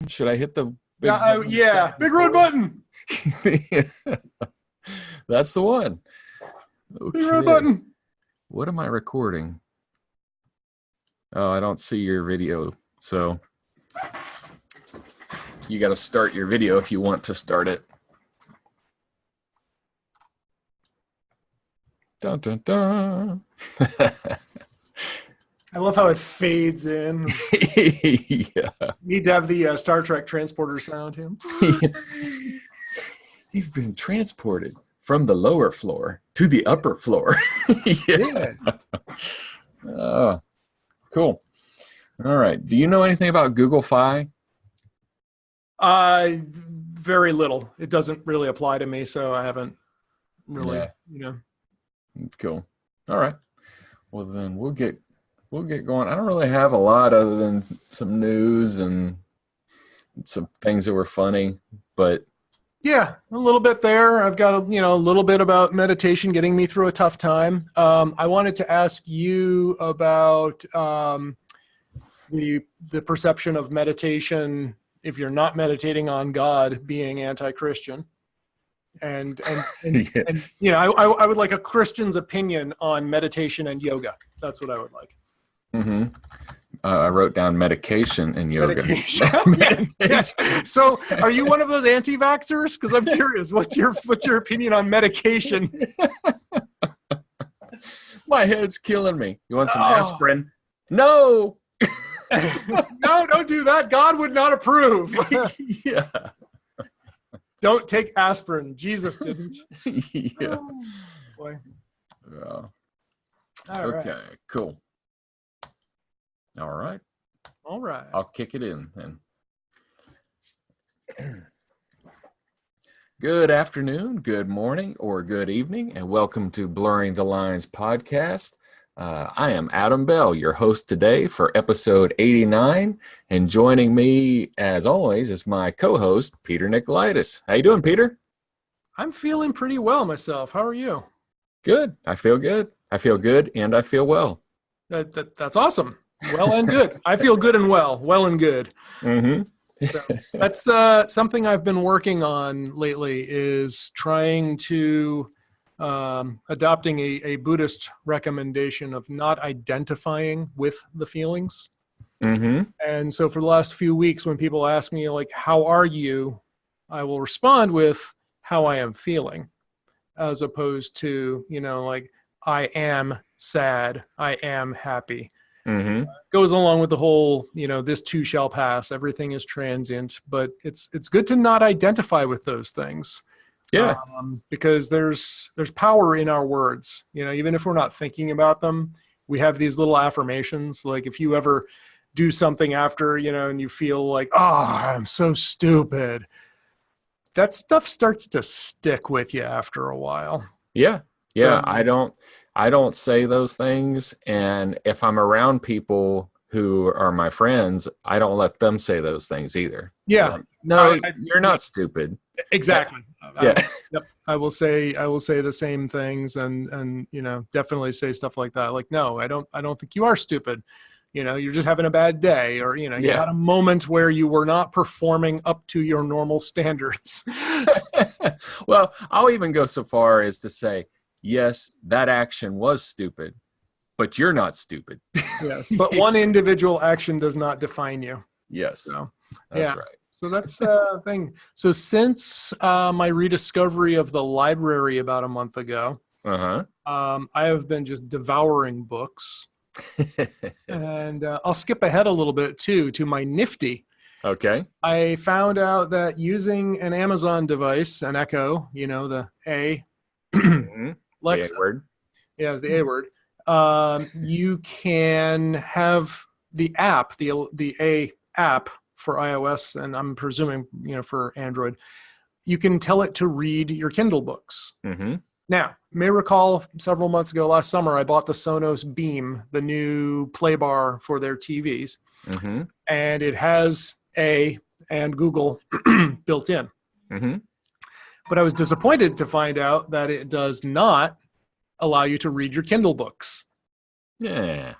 Should I hit the big big red button. That's the one. Okay. Big red button. What am I recording? Oh, I don't see your video. So you got to start your video if you want to start it. Dun, dun, dun. I love how it fades in. Yeah. Need to have the Star Trek transporter sound here. You've been transported from the lower floor to the upper floor. Yeah. Oh, cool. All right. Do you know anything about Google Fi? Very little. It doesn't really apply to me, so I haven't really, Cool. All right. Well, then we'll get going. I don't really have a lot other than some news and some things that were funny, but yeah, a little bit there. I've got a little bit about meditation getting me through a tough time. I wanted to ask you about the perception of meditation if you're not meditating on God being anti-Christian. And I would like a Christian's opinion on meditation and yoga. That's what I would like. Mm-hmm. I wrote down medication and yoga. Medication. So, are you one of those anti-vaxxers? Because I'm curious. What's your opinion on medication? My head's killing me. You want some aspirin? No. No, don't do that. God would not approve. Yeah. Don't take aspirin. Jesus didn't. Yeah. Oh, boy. All right. Okay, cool. All right. I'll kick it in then. Good afternoon, good morning, or good evening, and welcome to Blurring the Lines podcast. I am Adam Bell, your host today for episode 89, and joining me, as always, is my co-host, Peter Nicolaitis. How you doing, Peter? I'm feeling pretty well myself. How are you? Good. I feel good. And I feel well. That's awesome. Well and good. I feel good and well. Well and good. Mm-hmm. So that's something I've been working on lately, is trying to adopting a Buddhist recommendation of not identifying with the feelings. Mm-hmm. And so for the last few weeks, when people ask me, like, how are you? I will respond with how I am feeling, as opposed to, like, I am sad, I am happy. Mm-hmm. Goes along with the whole, this too shall pass, everything is transient, but it's good to not identify with those things. Yeah. Because there's power in our words, even if we're not thinking about them. We have these little affirmations. Like if you ever do something after, and you feel like, oh, I'm so stupid, that stuff starts to stick with you after a while. Yeah. I don't say those things. And if I'm around people who are my friends, I don't let them say those things either. Yeah. Like, no, you're not stupid. Exactly. Yeah. I will say the same things and definitely say stuff like that. Like, no, I don't think you are stupid. You're just having a bad day, or, you had a moment where you were not performing up to your normal standards. Well, I'll even go so far as to say, yes, that action was stupid, but you're not stupid. Yes, but one individual action does not define you. Yes, so, that's right. So that's the thing. So since my rediscovery of the library about a month ago, I have been just devouring books. And I'll skip ahead a little bit, too, to my nifty. Okay. I found out that using an Amazon device, an Echo, the A, Alexa, the A word. Yeah, it's the A word. You can have the app, the A app for iOS, and I'm presuming, for Android. You can tell it to read your Kindle books. Mm-hmm. Now, you may recall several months ago, last summer, I bought the Sonos Beam, the new play bar for their TVs. Mm-hmm. And it has A and Google built in. Mm-hmm. But I was disappointed to find out that it does not allow you to read your Kindle books. Yeah.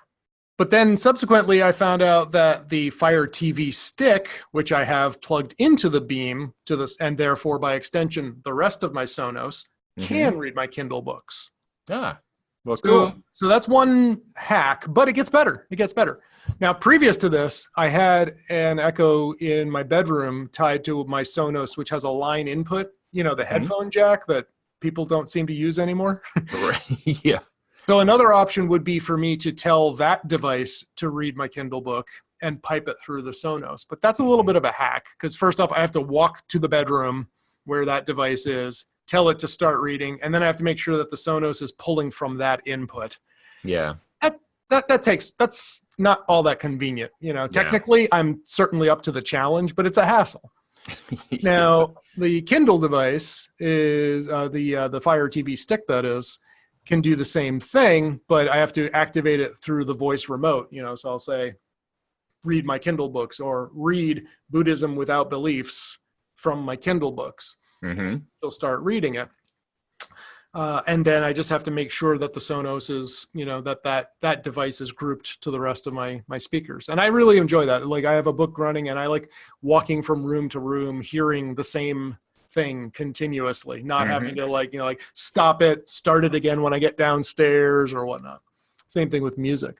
But then subsequently, I found out that the Fire TV stick, which I have plugged into the beam to this, and therefore by extension, the rest of my Sonos, can read my Kindle books. Ah, well, cool. So that's one hack, but it gets better. It gets better. Now, previous to this, I had an Echo in my bedroom tied to my Sonos, which has a line input, the headphone jack that people don't seem to use anymore. Right. Yeah. So another option would be for me to tell that device to read my Kindle book and pipe it through the Sonos. But that's a little bit of a hack because first off, I have to walk to the bedroom where that device is, tell it to start reading, and then I have to make sure that the Sonos is pulling from that input. Yeah. That's not all that convenient. Technically, I'm certainly up to the challenge, but it's a hassle. Now, the Kindle device is the Fire TV stick, that is, can do the same thing, but I have to activate it through the voice remote. So I'll say, read my Kindle books, or read Buddhism Without Beliefs from my Kindle books. She'll start reading it. And then I just have to make sure that the Sonos is, that device is grouped to the rest of my speakers. And I really enjoy that. Like, I have a book running and I like walking from room to room, hearing the same thing continuously, not having to stop it, start it again when I get downstairs or whatnot. Same thing with music.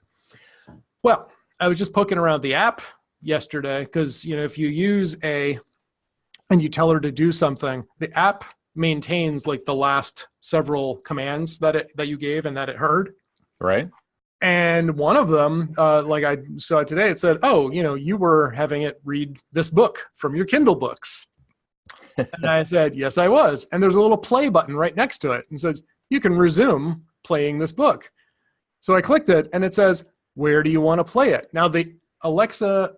Well, I was just poking around the app yesterday because, if you use and you tell her to do something, the app maintains like the last several commands that you gave and that it heard. Right. And one of them, like I saw today, it said, oh, you were having it read this book from your Kindle books. And I said, yes, I was. And there's a little play button right next to it. And says, you can resume playing this book. So I clicked it and it says, where do you want to play it? Now the Alexa,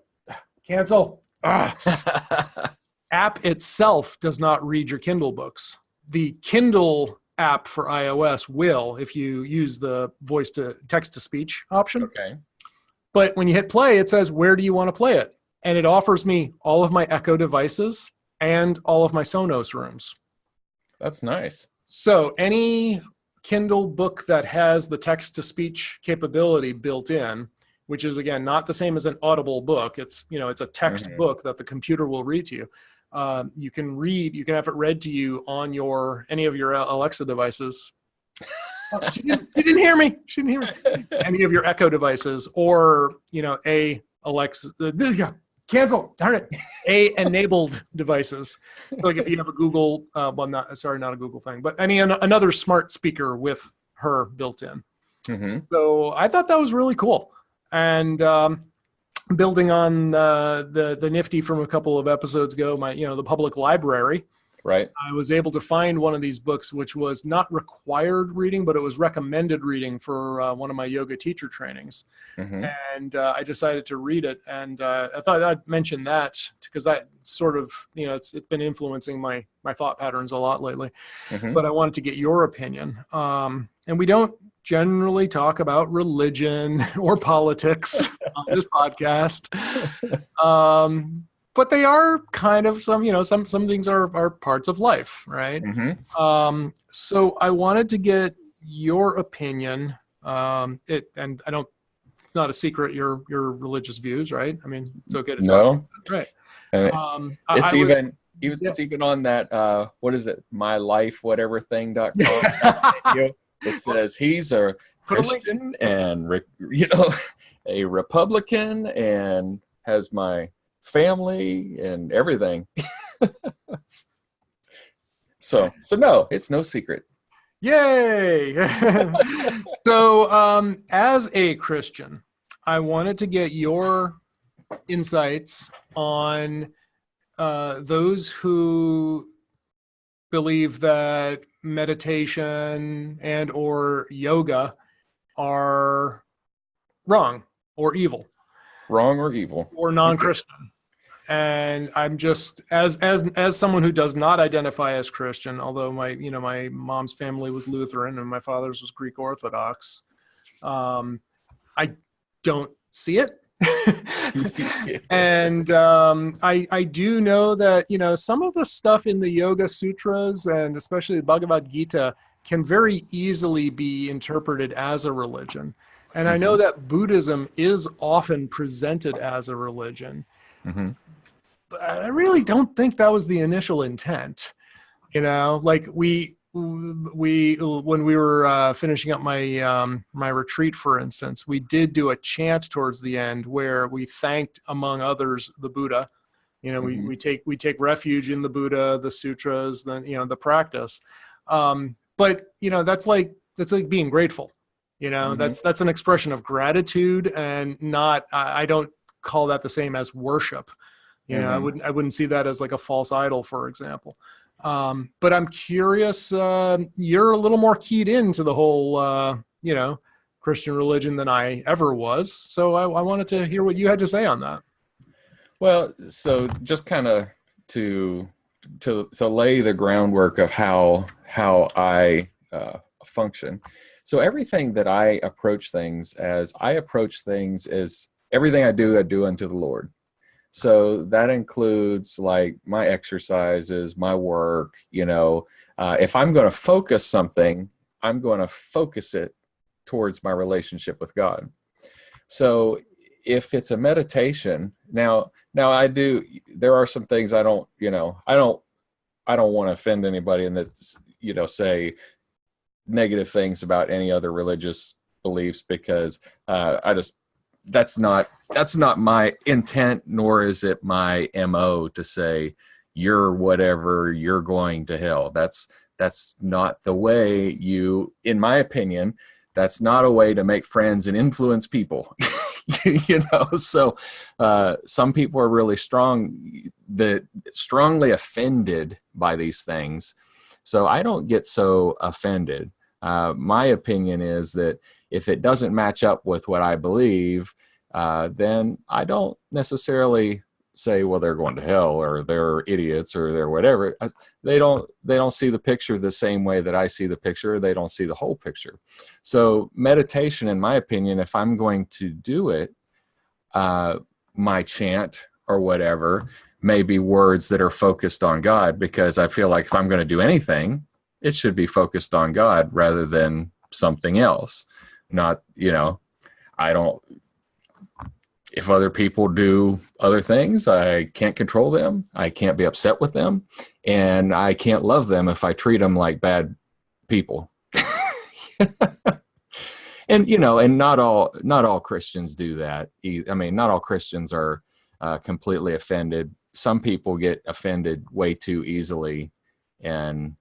cancel. App itself does not read your Kindle books. The Kindle app for iOS will, if you use the voice to text to speech option. Okay. But when you hit play, it says, where do you want to play it? And it offers me all of my Echo devices and all of my Sonos rooms. That's nice. So any Kindle book that has the text-to-speech capability built in, which is, again, not the same as an audible book. It's, it's a text book that the computer will read to you. You can have it read to you on any of your Alexa devices. Oh, she didn't hear me. She didn't hear me. Any of your Echo devices or, Alexa, cancel, darn it, enabled devices. So like if you have a Google, not a Google thing, but another smart speaker with her built in. So I thought that was really cool. And building on the nifty from a couple of episodes ago, the public library. Right. I was able to find one of these books, which was not required reading, but it was recommended reading for one of my yoga teacher trainings. And I decided to read it. And I thought I'd mention that because that sort of, it's been influencing my thought patterns a lot lately. But I wanted to get your opinion. And we don't generally talk about religion or politics on this podcast. But they are kind of some things are parts of life, right? So I wanted to get your opinion. It's not a secret your religious views, right? I mean, it's okay to talk. Right. It's even on that what is it? mylifewhateverthing.com. It says he's a Christian and a Republican and has my family and everything. so no, it's no secret. Yay. So as a Christian, I wanted to get your insights on those who believe that meditation and or yoga are wrong or evil or non-Christian. And I'm just as someone who does not identify as Christian, although my mom's family was Lutheran and my father's was Greek Orthodox, I don't see it. And I do know that some of the stuff in the Yoga Sutras and especially the Bhagavad Gita can very easily be interpreted as a religion. And I know that Buddhism is often presented as a religion, Mm-hmm. but I really don't think that was the initial intent. Like when we were finishing up my retreat, for instance, we did do a chant towards the end where we thanked, among others, the Buddha. Mm-hmm. We take refuge in the Buddha, the sutras, the practice. But that's like being grateful. Mm-hmm. That's an expression of gratitude, and not I don't call that the same as worship. Mm-hmm. I wouldn't see that as like a false idol, for example. But I'm curious, you're a little more keyed into the whole, Christian religion than I ever was. So I wanted to hear what you had to say on that. Well, so just kind of to lay the groundwork of how I function. So everything that I approach things as everything I do unto the Lord. So that includes like my exercises, my work. If I'm going to focus something, I'm going to focus it towards my relationship with God. So if it's a meditation, now there are some things I don't want to offend anybody and that, say negative things about any other religious beliefs, because that's not my intent, nor is it my MO to say you're whatever, you're going to hell. That's not the way in my opinion, that's not a way to make friends and influence people. So some people are really strongly offended by these things. So I don't get so offended. My opinion is that if it doesn't match up with what I believe, then I don't necessarily say, well, they're going to hell, or they're idiots, or they're whatever. They don't see the picture the same way that I see the picture. They don't see the whole picture. So meditation, in my opinion, if I'm going to do it, my chant or whatever may be words that are focused on God, because I feel like if I'm going to do anything, it should be focused on God rather than something else. Not, I don't, if other people do other things, I can't control them. I can't be upset with them, and I can't love them if I treat them like bad people. And and not all Christians do that. I mean, not all Christians are completely offended. Some people get offended way too easily, and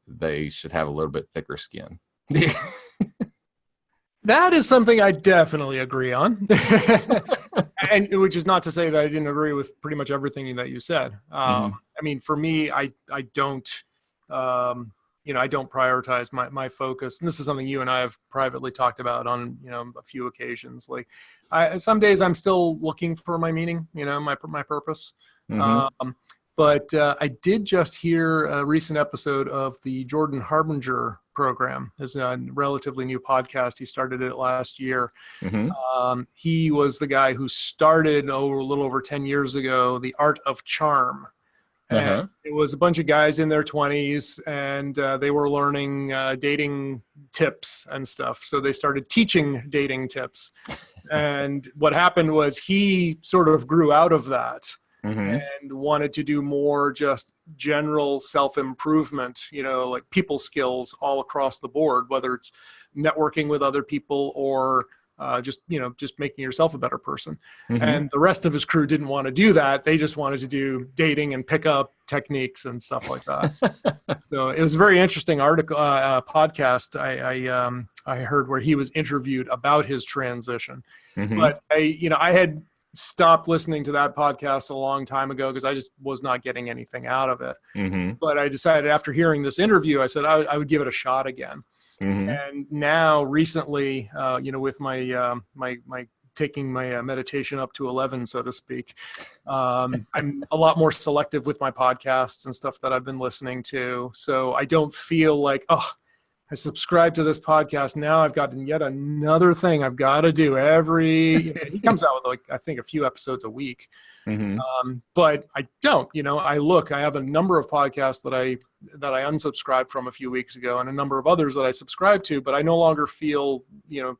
they should have a little bit thicker skin. That is something I definitely agree on. And which is not to say that I didn't agree with pretty much everything that you said. I mean, for me, I don't, I don't prioritize my focus. And this is something you and I have privately talked about on, a few occasions. Like some days I'm still looking for my meaning, my purpose. Mm-hmm. But I did just hear a recent episode of the Jordan Harbinger program. It's a relatively new podcast. He started it last year. Mm-hmm. He was the guy who started a little over 10 years ago, The Art of Charm. And it was a bunch of guys in their 20s, and they were learning dating tips and stuff. So they started teaching dating tips. And what happened was he sort of grew out of that. Mm-hmm. And wanted to do more just general self-improvement, like people skills all across the board, whether it's networking with other people or just making yourself a better person. Mm-hmm. And the rest of his crew didn't want to do that. They just wanted to do dating and pickup techniques and stuff like that. So it was a very interesting podcast I heard where he was interviewed about his transition. Mm-hmm. But I had stopped listening to that podcast a long time ago because I just was not getting anything out of it. Mm-hmm. But I decided after hearing this interview, I said I would give it a shot again. Mm-hmm. And now recently, with my taking my meditation up to 11, so to speak, I'm a lot more selective with my podcasts and stuff that I've been listening to. So I don't feel like, I subscribe to this podcast. Now I've got yet another thing I've got to do he comes out with like, I think a few episodes a week. Mm-hmm. But I don't, I have a number of podcasts that I unsubscribed from a few weeks ago and a number of others that I subscribe to, but I no longer feel,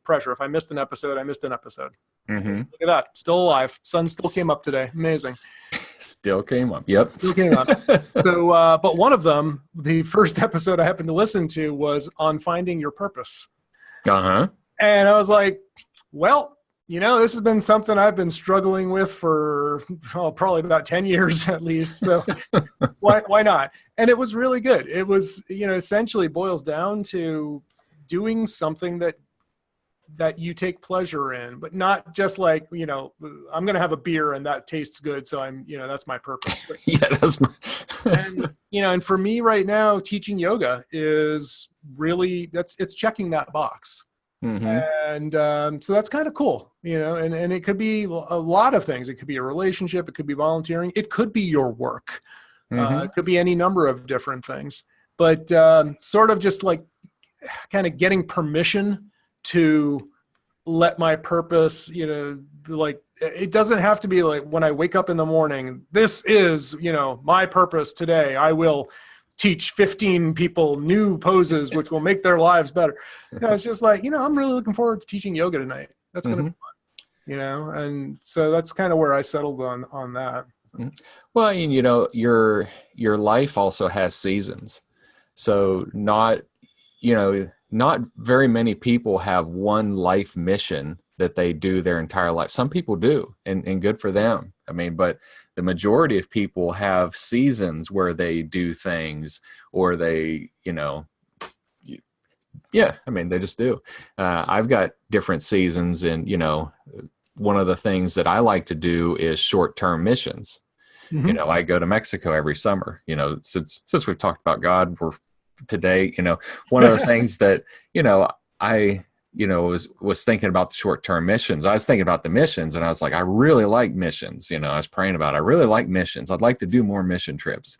pressure. If I missed an episode, I missed an episode. Mm-hmm. Look at that. Still alive. Sun still came up today. Amazing. Still came up. Yep. Still came up. So, but one of them, the first episode I happened to listen to was on finding your purpose. Uh-huh. And I was like, well, this has been something I've been struggling with for probably about 10 years at least. So why not? And it was really good. It was, essentially boils down to doing something that you take pleasure in, but not just like, I'm going to have a beer and that tastes good. So that's my purpose. But, yeah, that's my. and for me right now, teaching yoga is really, it's checking that box. Mm-hmm. And so that's kind of cool, and it could be a lot of things. It could be a relationship. It could be volunteering. It could be your work. Mm-hmm. It could be any number of different things, but sort of just like kind of getting permission to let my purpose, like it doesn't have to be like when I wake up in the morning, this is, my purpose today. I will teach 15 people new poses, which will make their lives better. It's just like, I'm really looking forward to teaching yoga tonight. That's going to be fun, and so that's kind of where I settled on that. Well, and your life also has seasons. So not very many people have one life mission that they do their entire life. Some people do, and good for them. I mean, but the majority of people have seasons where they do things, or they, they just do. I've got different seasons, and, one of the things that I like to do is short-term missions. Mm-hmm. I go to Mexico every summer, since we've talked about God, today, one of the things that, I, was thinking about the short-term missions. I was thinking about the missions, and I was like, I really like missions. I was praying about it. I really like missions. I'd like to do more mission trips.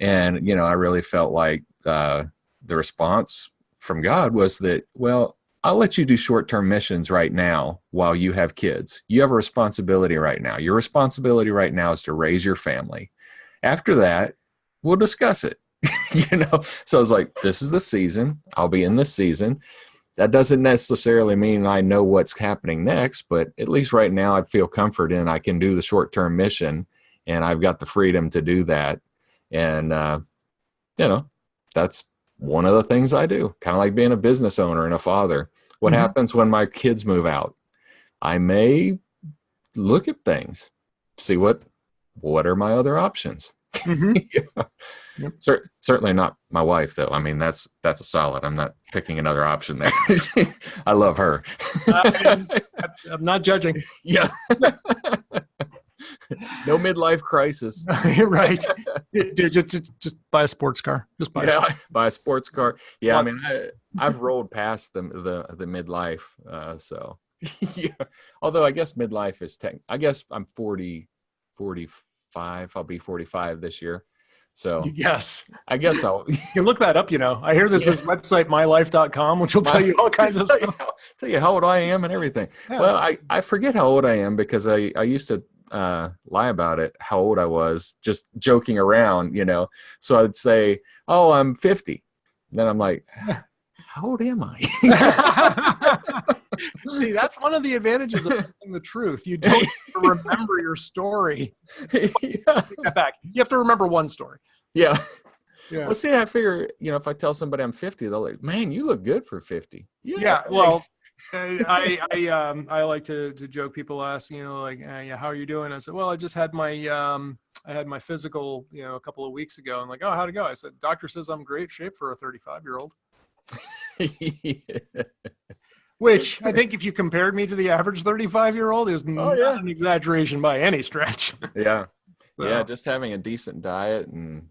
And, I really felt like the response from God was that, well, I'll let you do short-term missions right now while you have kids. You have a responsibility right now. Your responsibility right now is to raise your family. After that, we'll discuss it. So I was like, this is the season. I'll be in this season. That doesn't necessarily mean I know what's happening next, but at least right now I feel comfort in I can do the short-term mission, and I've got the freedom to do that. And, that's one of the things I do, kind of like being a business owner and a father. What happens when my kids move out? I may look at things, see what are my other options. Mm-hmm. Yep. Certainly not my wife, though. I mean, that's a solid. I'm not picking another option there. I love her. I'm not judging. Yeah. No midlife crisis. You're right. Dude, just buy a sports car. Just buy a sports car. Yeah, I mean, I've rolled past the midlife. So, yeah. Although I guess midlife is I guess I'm 45. I'll be 45 this year. So yes, I guess I'll. You can look that up. I hear there's this website, mylife.com, which will tell you all kinds of stuff. Tell you how old I am and everything. Yeah, well, I forget how old I am because I used to lie about it, how old I was, just joking around, So I'd say, oh, I'm 50. Then I'm like, how old am I? See, that's one of the advantages of telling the truth. You don't remember your story. Yeah. Take that back. You have to remember one story. Yeah. Well, see, I figure, if I tell somebody I'm 50, they'll like, man, you look good for 50. Yeah. Well, I like to joke. People ask, how are you doing? I said, well, I just had my physical, a couple of weeks ago. I'm like, oh, how'd it go? I said, doctor says I'm in great shape for a 35-year-old. Which I think if you compared me to the average 35-year-old is not an exaggeration by any stretch. Yeah. So, yeah. Just having a decent diet and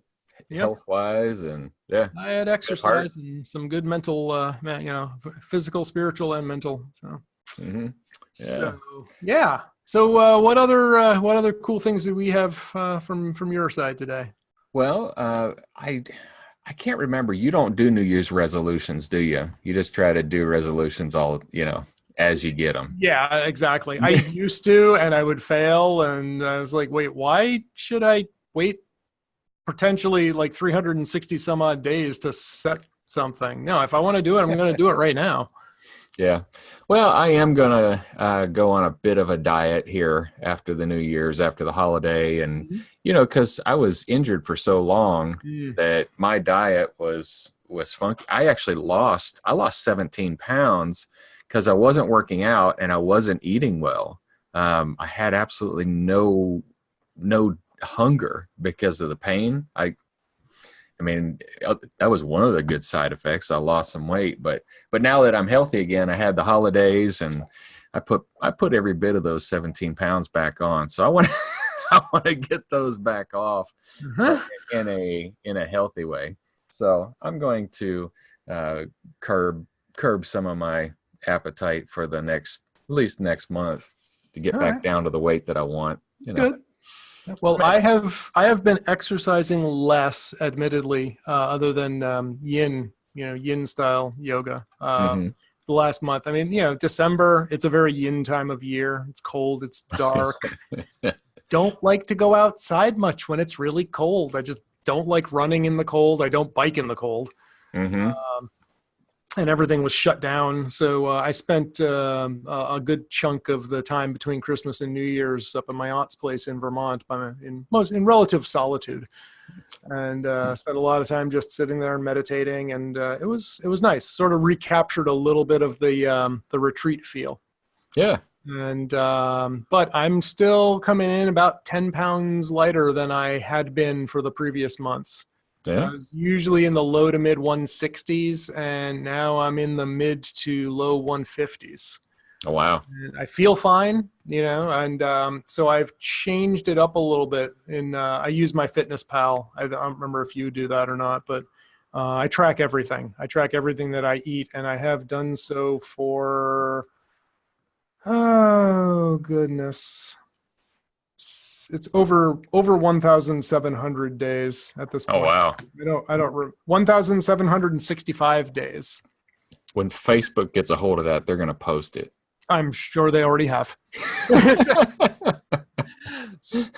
health-wise, and diet, exercise, and some good mental, physical, spiritual, and mental. So, So what other cool things do we have from your side today? Well, I can't remember. You don't do New Year's resolutions, do you? You just try to do resolutions all, as you get them. Yeah, exactly. I used to, and I would fail. And I was like, wait, why should I wait potentially like 360 some odd days to set something? No, if I want to do it, I'm going to do it right now. Yeah. Well, I am going to go on a bit of a diet here after the New Year's, after the holiday. And, because I was injured for so long that my diet was funky. I lost 17 pounds because I wasn't working out and I wasn't eating well. I had absolutely no hunger because of the pain. I mean, that was one of the good side effects. I lost some weight, but now that I'm healthy again, I had the holidays and I put every bit of those 17 pounds back on. So I want to get those back off in a healthy way. So I'm going to curb some of my appetite for at least next month to get back down to the weight that I want. Good. Well, I have been exercising less, admittedly, other than yin style yoga. The last month. I mean, December, it's a very yin time of year. It's cold, it's dark. Don't like to go outside much when it's really cold. I just don't like running in the cold. I don't bike in the cold. And everything was shut down. So I spent a good chunk of the time between Christmas and New Year's up at my aunt's place in Vermont, in relative solitude, and spent a lot of time just sitting there and meditating. And it was nice. Sort of recaptured a little bit of the retreat feel. Yeah. And but I'm still coming in about 10 pounds lighter than I had been for the previous months. Yeah. I was usually in the low to mid 160s, and now I'm in the mid to low 150s. Oh, wow. And I feel fine, and so I've changed it up a little bit. I use my Fitness Pal. I don't remember if you do that or not, but I track everything. I track everything that I eat, and I have done so for, oh, goodness. It's over 1,700 days at this point. Oh, wow. I don't 1,765 days. When Facebook gets a hold of that, they're going to post it. I'm sure they already have. So,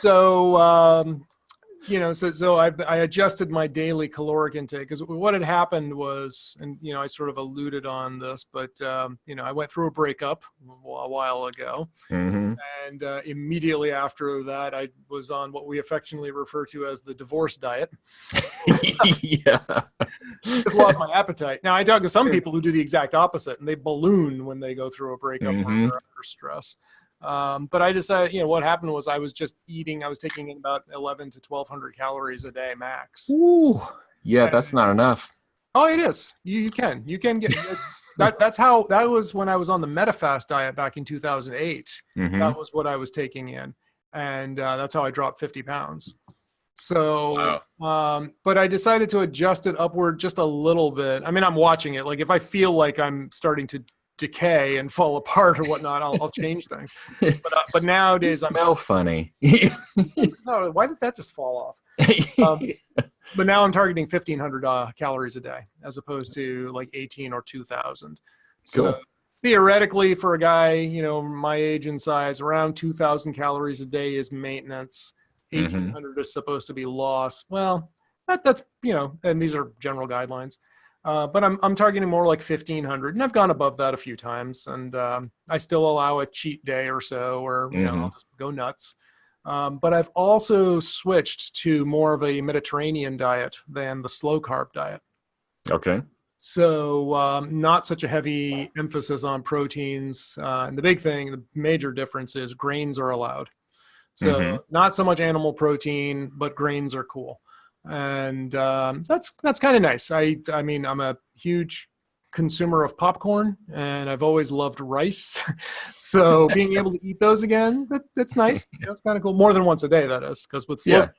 so I adjusted my daily caloric intake, because what had happened was, and I sort of alluded on this, but I went through a breakup a while ago, and immediately after that, I was on what we affectionately refer to as the divorce diet. Yeah, just lost my appetite. Now I talk to some people who do the exact opposite, and they balloon when they go through a breakup or they're under stress. But I decided, what happened was I was just eating. I was taking in about 1,100 to 1,200 calories a day max. Ooh, yeah, that's not enough. Oh, it is. You can get that was when I was on the MetaFast diet back in 2008. That was what I was taking in, and that's how I dropped 50 pounds. So, wow. But I decided to adjust it upward just a little bit. I mean, I'm watching it. Like if I feel like I'm starting to decay and fall apart or whatnot, I'll change things. But nowadays I'm smell funny. No, why did that just fall off? But now I'm targeting 1,500 calories a day as opposed to like 18 or 2,000. So cool. Theoretically, for a guy my age and size, around 2,000 calories a day is maintenance. 1,800 is supposed to be loss. Well, that's and these are general guidelines. But I'm targeting more like 1,500, and I've gone above that a few times, and I still allow a cheat day or so, or I'll just go nuts. But I've also switched to more of a Mediterranean diet than the slow carb diet. Okay. So not such a heavy emphasis on proteins, and the major difference is grains are allowed. So not so much animal protein, but grains are cool. And that's kind of nice. I mean, I'm a huge consumer of popcorn, and I've always loved rice. So being able to eat those again, that's nice. That's kind of cool. More than once a day, that is, because with slow,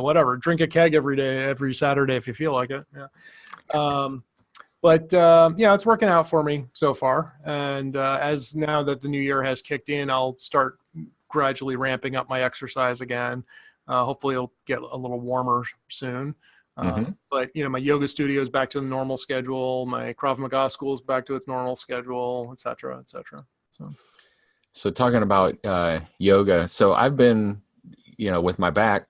whatever, drink a keg every day, every Saturday if you feel like it. Yeah. But it's working out for me so far. And as now that the new year has kicked in, I'll start gradually ramping up my exercise again. Hopefully it'll get a little warmer soon. Mm-hmm. But my yoga studio is back to the normal schedule. My Krav Maga school is back to its normal schedule, et cetera, et cetera. So talking about yoga, so I've been, with my back,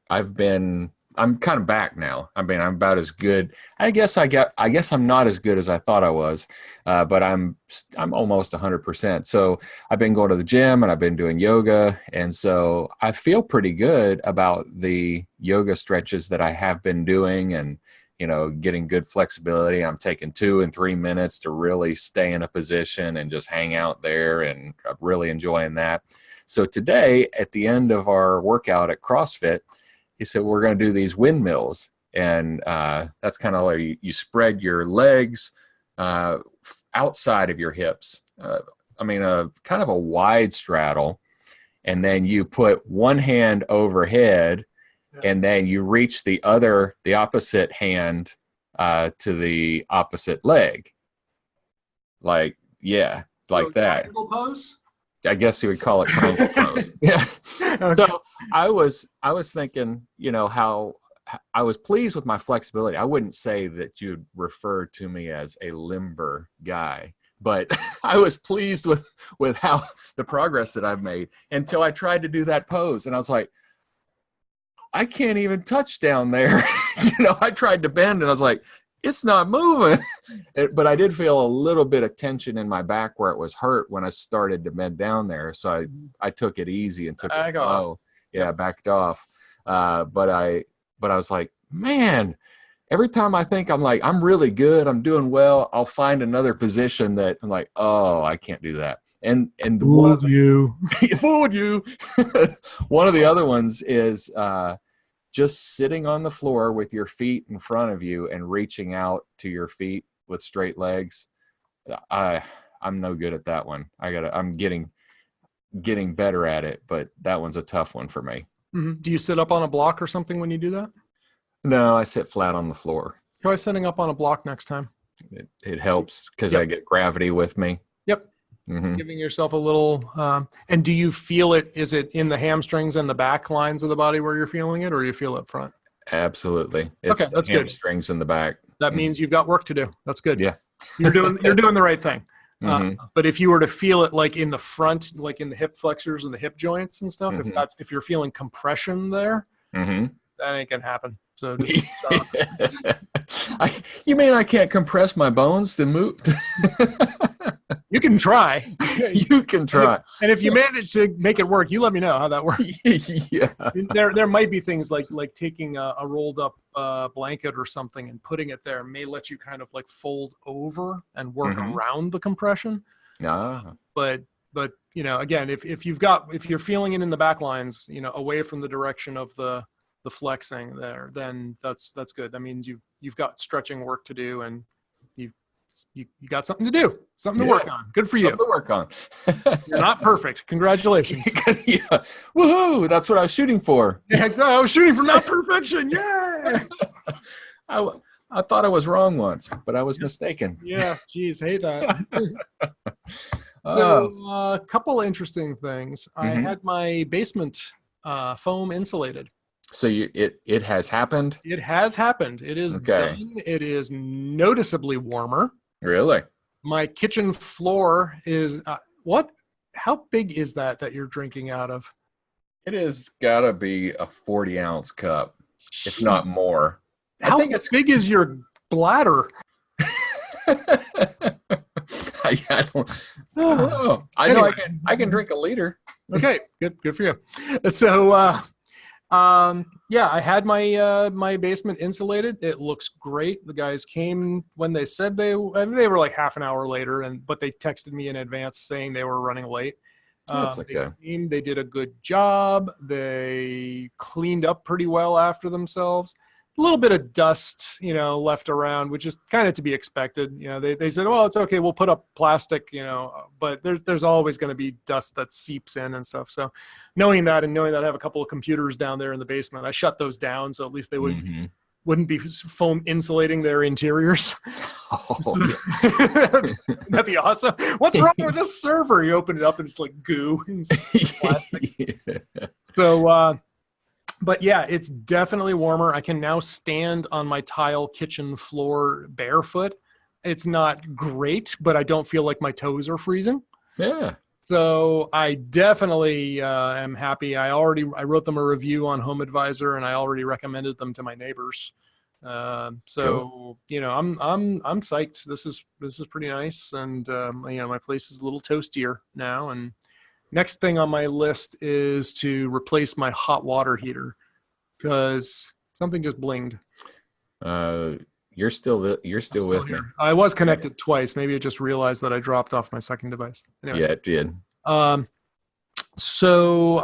I'm kind of back now. I mean, I'm about as good. I guess I'm not as good as I thought I was, but I'm almost 100%. So I've been going to the gym and I've been doing yoga, and so I feel pretty good about the yoga stretches that I have been doing, and getting good flexibility. I'm taking 2 and 3 minutes to really stay in a position and just hang out there, and I'm really enjoying that. So today, at the end of our workout at CrossFit, he said, we're going to do these windmills. And that's kind of like you spread your legs outside of your hips. Kind of a wide straddle. And then you put one hand overhead, and then you reach the opposite hand to the opposite leg. Like that. Triangle pose? I guess you would call it triangle pose. Yeah. Okay. So I was thinking, how I was pleased with my flexibility. I wouldn't say that you'd refer to me as a limber guy, but I was pleased with how the progress that I've made until I tried to do that pose. And I was like, I can't even touch down there. I tried to bend and I was like, it's not moving. But I did feel a little bit of tension in my back where it was hurt when I started to bend down there. So I took it easy and took it slow. Yeah, backed off. But I was like, man, every time I think I'm really good, I'm doing well, I'll find another position that I'm like, oh, I can't do that. And fooled you. Fooled you. One of the other ones is just sitting on the floor with your feet in front of you and reaching out to your feet with straight legs. I'm no good at that one. I'm getting better at it, but that one's a tough one for me. Mm-hmm. Do you sit up on a block or something when you do that? No, I sit flat on the floor. Try sitting up on a block next time. It helps because I get gravity with me. Yep. Mm-hmm. Giving yourself a little, and do you feel it? Is it in the hamstrings and the back lines of the body where you're feeling it, or you feel it up front? Absolutely. It's okay, that's the hamstrings in the back. That means you've got work to do. That's good. Yeah. You're doing the right thing. But if you were to feel it like in the front, like in the hip flexors and the hip joints and stuff, if you're feeling compression there, that ain't gonna happen. So just, you mean I can't compress my bones to move? You can try. You can try. And if you manage to make it work, you let me know how that works. Yeah. There might be things like taking a rolled up blanket or something and putting it there may let you kind of like fold over and work around the compression. But again, if you're feeling it in the back lines, away from the direction of the flexing there, then that's good. That means you've got stretching work to do, and you got something to do, something to work on. Good for you. Something to work on. You're not perfect. Congratulations. Yeah. Woohoo! That's what I was shooting for. Yeah, exactly. I was shooting for not perfection. Yeah. I thought I was wrong once, but I was mistaken. Yeah. Geez, hate that. So a couple interesting things. I had my basement foam insulated. So it has happened? It has happened. It is done. It is noticeably warmer. Really? My kitchen floor is what? How big is that you're drinking out of? It has got to be a 40-ounce cup, if not more. How big is your bladder? I don't know. I know I can drink a liter. Okay, good for you. So I had my basement insulated. It looks great. The guys came when they said they were like half an hour later, but they texted me in advance saying they were running late. That's okay. They did a good job. They cleaned up pretty well after themselves. A little bit of dust, left around, which is kind of to be expected. They said, well, it's okay. We'll put up plastic, but there's always going to be dust that seeps in and stuff. So knowing that I have a couple of computers down there in the basement, I shut those down. So at least they wouldn't be foam insulating their interiors. Oh, That'd be awesome. What's wrong with this server? You open it up and it's like goo and plastic. Yeah. So, But yeah, it's definitely warmer. I can now stand on my tile kitchen floor barefoot. It's not great, but I don't feel like my toes are freezing. Yeah. So I definitely am happy. I wrote them a review on Home Advisor, and I already recommended them to my neighbors. Cool. I'm psyched. This is pretty nice, and my place is a little toastier now. And next thing on my list is to replace my hot water heater because something just blinged. You're still with me. Here. I was connected twice. Maybe it just realized that I dropped off my second device. Anyway. Yeah, it did. So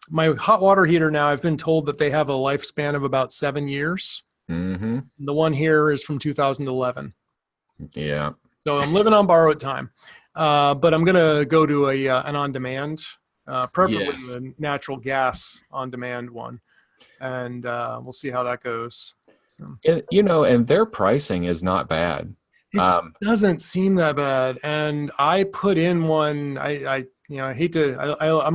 my hot water heater now, I've been told that they have a lifespan of about 7 years. Mm-hmm. The one here is from 2011. Yeah. So I'm living on borrowed time. But I'm going to go to an on-demand, preferably Yes. a natural gas on-demand one. And we'll see how that goes. So. And their pricing is not bad. It doesn't seem that bad. And I put in one, I'm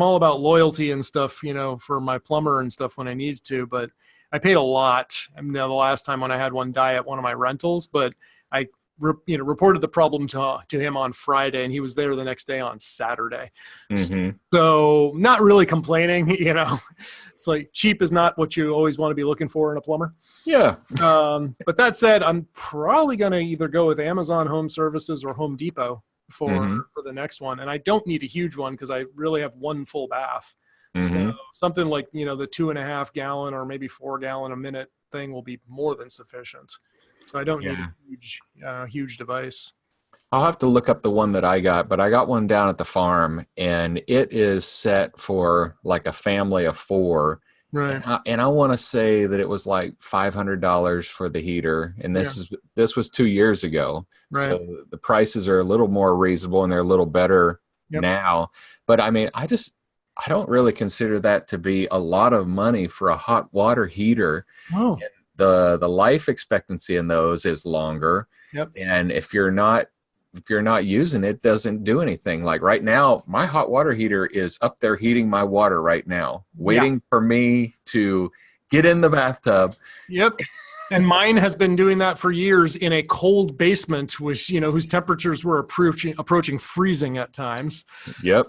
all about loyalty and stuff, for my plumber and stuff when I need to, but I paid a lot. The last time when I had one die at one of my rentals, but I reported the problem to him on Friday, and he was there the next day on Saturday. Mm-hmm. So not really complaining, It's like cheap is not what you always want to be looking for in a plumber. Yeah. But that said, I'm probably going to either go with Amazon Home Services or Home Depot for the next one. And I don't need a huge one because I really have one full bath. Mm-hmm. So something like, the 2.5 gallon or maybe 4 gallon a minute thing will be more than sufficient. So I don't need a huge device. I'll have to look up the one that I got, but I got one down at the farm, and it is set for like a family of 4. Right. And I want to say that it was like $500 for the heater, and this was 2 years ago. Right. So the prices are a little more reasonable, and they're a little better now. But I mean, I don't really consider that to be a lot of money for a hot water heater. Oh. The life expectancy in those is longer. Yep. And if you're not using it, doesn't do anything. Like right now, my hot water heater is up there heating my water right now, waiting for me to get in the bathtub. Yep. And mine has been doing that for years in a cold basement, which, whose temperatures were approaching freezing at times. Yep.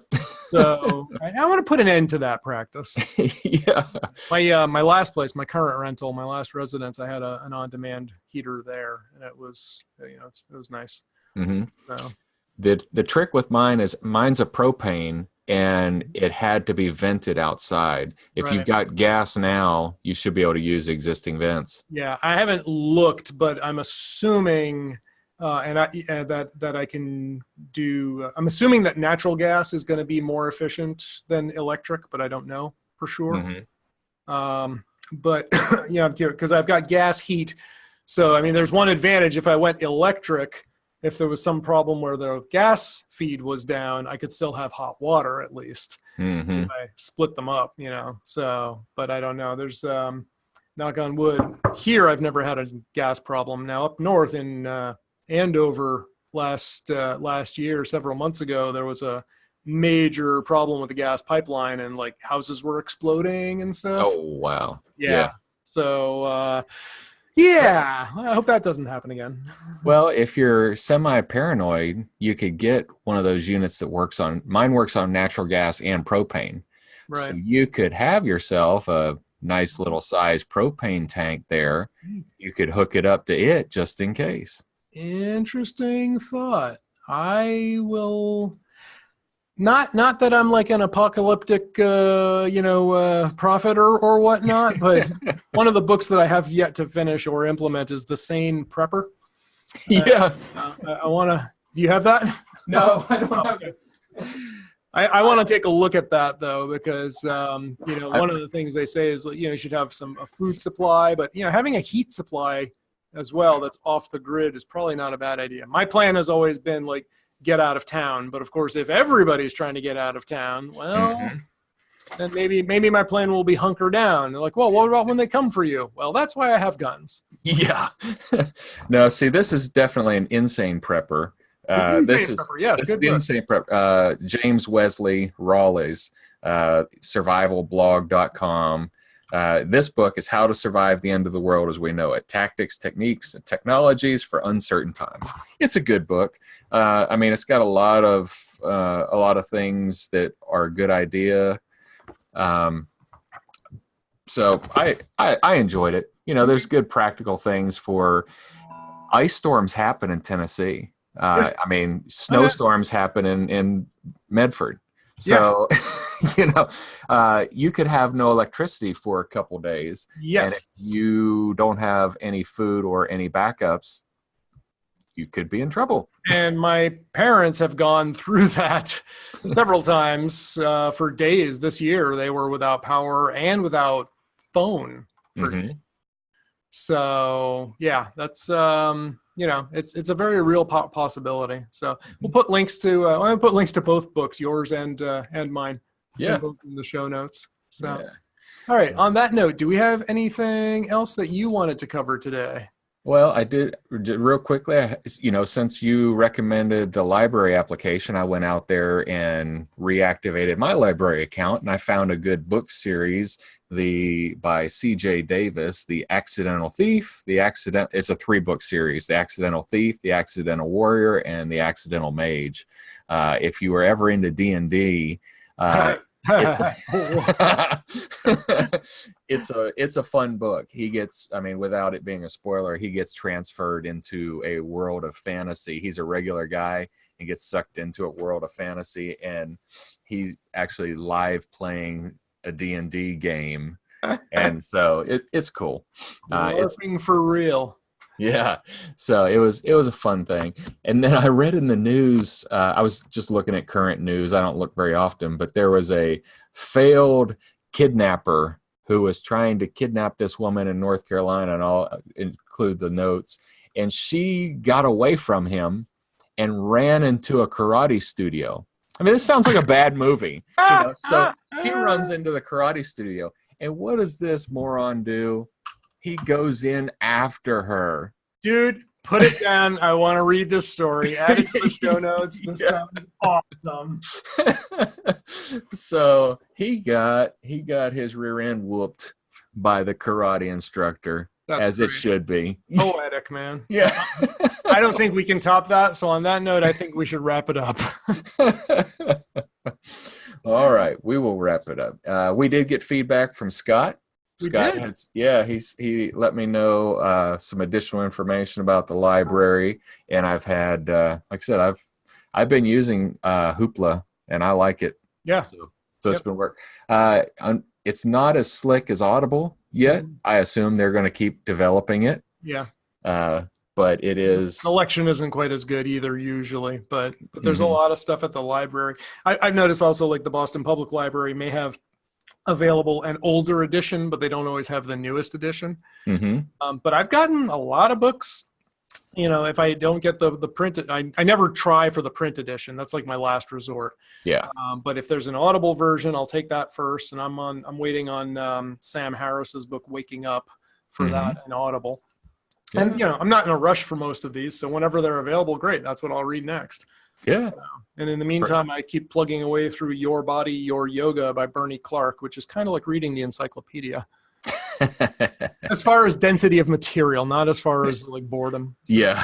So I want to put an end to that practice. Yeah. My last place, my current rental, my last residence, I had an on-demand heater there, and it was, it was nice. Mm-hmm. So. The trick with mine's a propane, and it had to be vented outside. If you've got gas now, you should be able to use existing vents. Yeah, I haven't looked, but I'm assuming, that I can do. I'm assuming that natural gas is going to be more efficient than electric, but I don't know for sure. Mm-hmm. But because I've got gas heat, so I mean, there's one advantage if I went electric. If there was some problem where the gas feed was down, I could still have hot water at least. Mm-hmm. If I split them up, So, but I don't know. There's knock on wood. Here, I've never had a gas problem. Now, up north in Andover last year, several months ago, there was a major problem with the gas pipeline, and like houses were exploding and stuff. Oh wow! Yeah. So. Yeah, I hope that doesn't happen again. Well, if you're semi-paranoid, you could get one of those units that mine works on natural gas and propane. Right. So you could have yourself a nice little size propane tank there. You could hook it up to it just in case. Interesting thought. I will... Not that I'm like an apocalyptic, prophet or whatnot, but one of the books that I have yet to finish or implement is The Sane Prepper. Yeah. I want to, do you have that? No, I don't have it. I want to take a look at that though, because, one of the things they say is, you should have a food supply, but, having a heat supply as well that's off the grid is probably not a bad idea. My plan has always been like, get out of town. But of course, if everybody's trying to get out of town, well, then maybe my plan will be hunker down. They're like, well, what about when they come for you? Well, that's why I have guns. Yeah. No, see, this is definitely an insane prepper. This is the insane prep. James Wesley Rawley's survivalblog.com. This book is How to Survive the End of the World as We Know It: Tactics, Techniques, and Technologies for Uncertain Times. It's a good book. I mean, it's got a lot of things that are a good idea. So I enjoyed it. You know, there's good practical things for ice storms happen in Tennessee. I mean, snowstorms happen in Medford. So, you know, you could have no electricity for a couple days. Yes. And if you don't have any food or any backups, you could be in trouble. And my parents have gone through that several times for days this year. They were without power and without phone. So, yeah, that's, you know, it's a very real possibility. So we'll put links to, I'm going to put links to both books, yours and mine. Yeah. Both in the show notes. So, all right. On that note, do we have anything else that you wanted to cover today? Well, I did real quickly, you know, since you recommended the library application, I went out there and reactivated my library account, and I found a good book series, by C.J. Davis, The Accidental Thief, it's a 3-book series, The Accidental Thief, The Accidental Warrior, and The Accidental Mage. If you were ever into D&D, it's a fun book. He gets, I mean, without it being a spoiler, he gets transferred into a world of fantasy. He's a regular guy and gets sucked into a world of fantasy, and he's actually live playing a D&D game. And so it's cool. It's for real. Yeah. So it was a fun thing. And then I read in the news, I was just looking at current news. I don't look very often, but there was a failed kidnapper who was trying to kidnap this woman in North Carolina, and I'll include the notes. And she got away from him and ran into a karate studio. I mean, this sounds like a bad movie. You know? So he runs into the karate studio. And what does this moron do? He goes in after her. Dude, put it down. I want to read this story. Add it to the show notes. This sounds awesome. So he got his rear end whooped by the karate instructor. That's great. It should be. Poetic, man. Yeah. I don't think we can top that. So on that note, I think we should wrap it up. All right. We will wrap it up. We did get feedback from Scott. Scott he let me know some additional information about the library, and I've had, like I said, I've been using Hoopla, and I like it. Yeah. So it's been work. It's not as slick as Audible yet. I assume they're going to keep developing it. Yeah. But it is. Selection isn't quite as good either usually, but there's a lot of stuff at the library. I've noticed also, like the Boston Public Library may have available an older edition, but they don't always have the newest edition. But I've gotten a lot of books. You know, if I don't get the print, I never try for the print edition. That's like my last resort. Yeah. But if there's an Audible version, I'll take that first. And I'm waiting on Sam Harris's book, Waking Up, for that in Audible. Yeah. And, you know, I'm not in a rush for most of these. So whenever they're available, great. That's what I'll read next. Yeah. And in the meantime, I keep plugging away through Your Body, Your Yoga by Bernie Clark, which is kind of like reading the encyclopedia. As far as density of material, not as far as like boredom. So. Yeah.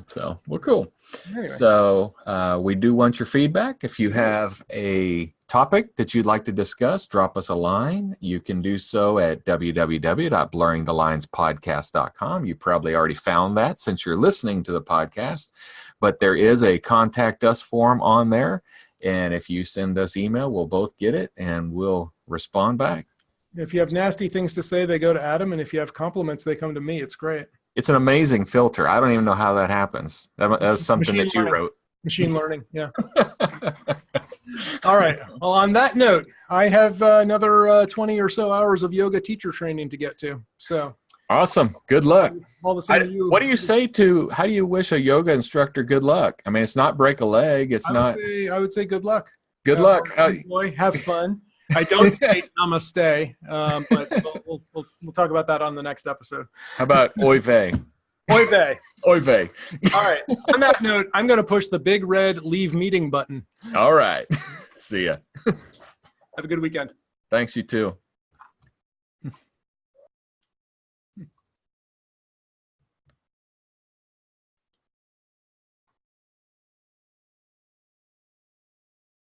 So, well, cool. Anyway. So we do want your feedback. If you have a topic that you'd like to discuss, drop us a line. You can do so at www.blurringthelinespodcast.com. You probably already found that since you're listening to the podcast, but there is a contact us form on there. And if you send us email, we'll both get it and we'll respond back. If you have nasty things to say, they go to Adam. And if you have compliments, they come to me. It's great. It's an amazing filter. I don't even know how that happens. That was something that you wrote. Machine learning, yeah. All right. Well, on that note, I have another 20 or so hours of yoga teacher training to get to. So awesome. Good luck. All the same to you. What do you say to, how do you wish a yoga instructor good luck? I mean, it's not break a leg. I would say good luck. Good luck. Enjoy, have fun. I don't say namaste, but we'll talk about that on the next episode. How about oy vey? Oy vey. Oy vey. All right. On that note, I'm going to push the big red leave meeting button. All right. See ya. Have a good weekend. Thanks, you too.